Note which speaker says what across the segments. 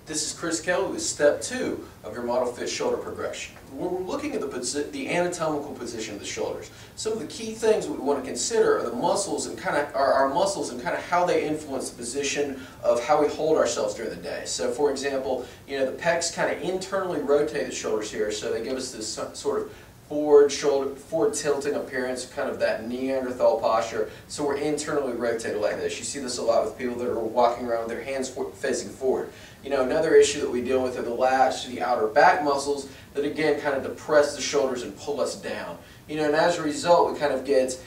Speaker 1: This is Chris Kelly with step 2 of your model fit shoulder progression. We're looking at the anatomical position of the shoulders. Some of the key things we want to consider are the muscles and our muscles and kind of how they influence the position of how we hold ourselves during the day. So, for example, the pecs kind of internally rotate the shoulders here, so they give us this sort of forward tilting appearance, kind of that Neanderthal posture. So we're internally rotated like this. You see this a lot with people that are walking around with their hands facing forward. Another issue that we deal with are the lats, the outer back muscles that again kind of depress the shoulders and pull us down. And as a result, we kind of get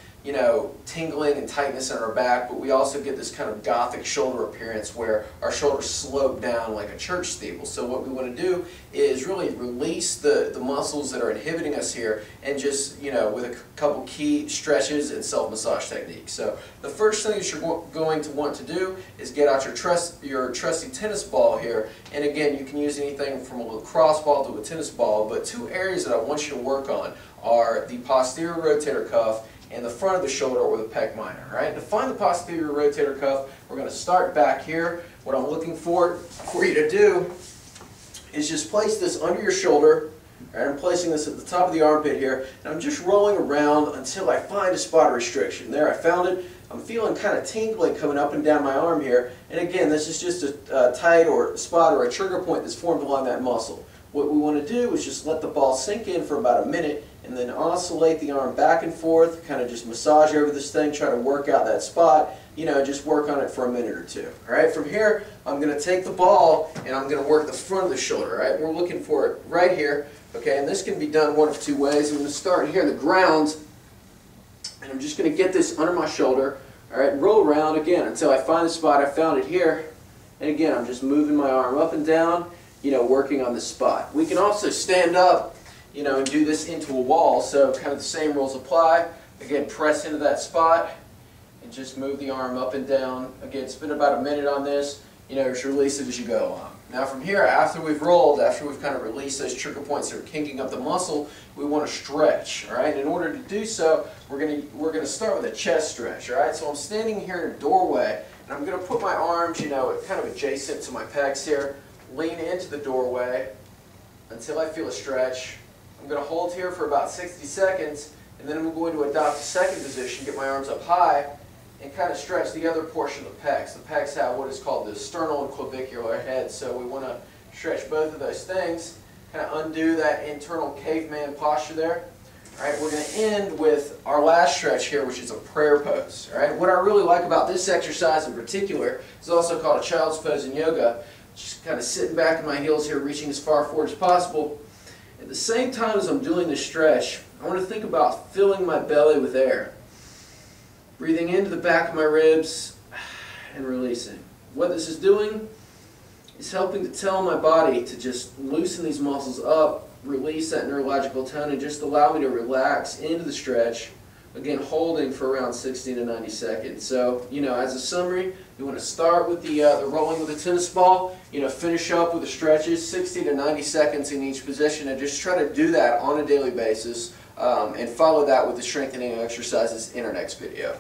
Speaker 1: tingling and tightness in our back, but we also get this kind of gothic shoulder appearance where our shoulders slope down like a church steeple. So what we want to do is really release the muscles that are inhibiting us here, and just, with a couple key stretches and self-massage techniques. So the first thing that you're going to want to do is get out your trusty tennis ball here, and again, you can use anything from a lacrosse ball to a tennis ball, but two areas that I want you to work on are the posterior rotator cuff and the front of the shoulder, or the pec minor. Right? To find the posterior rotator cuff, we're going to start back here. What I'm looking for you to do is just place this under your shoulder. Right? I'm placing this at the top of the armpit here, and I'm just rolling around until I find a spot of restriction. There, I found it. I'm feeling kind of tingling coming up and down my arm here, and again, this is just a tight or a spot or a trigger point that's formed along that muscle. What we want to do is just let the ball sink in for about a minute, and then oscillate the arm back and forth, kind of just massage over this thing, try to work out that spot, just work on it for a minute or two. All right, from here, I'm going to take the ball and I'm going to work the front of the shoulder. All right, we're looking for it right here. Okay, and this can be done one of two ways. I'm going to start here in the ground, and I'm just going to get this under my shoulder. All right, roll around again until I find the spot. I found it here, and again, I'm just moving my arm up and down, working on the spot. We can also stand up, and do this into a wall, so kind of the same rules apply. Again, press into that spot and just move the arm up and down. Again, spend about a minute on this, just release it as you go along. Now from here, after we've rolled, after we've kind of released those trigger points that are kinking up the muscle, we want to stretch. All right, in order to do so, we're going to start with a chest stretch. All right, so I'm standing here in a doorway, and I'm going to put my arms, kind of adjacent to my pecs here, lean into the doorway until I feel a stretch. I'm going to hold here for about 60 seconds, and then I'm going to adopt a second position, get my arms up high, and kind of stretch the other portion of the pecs. The pecs have what is called the sternal and clavicular head, so we want to stretch both of those things, kind of undo that internal caveman posture there. All right, we're going to end with our last stretch here, which is a prayer pose. All right, what I really like about this exercise in particular is also called a child's pose in yoga. Just kind of sitting back in my heels here, reaching as far forward as possible. At the same time as I'm doing this stretch, I want to think about filling my belly with air. Breathing into the back of my ribs and releasing. What this is doing is helping to tell my body to just loosen these muscles up, release that neurological tone, and just allow me to relax into the stretch. Again, holding for around 60 to 90 seconds. So, as a summary, you want to start with the rolling with the tennis ball, finish up with the stretches, 60 to 90 seconds in each position, and just try to do that on a daily basis, and follow that with the strengthening exercises in our next video.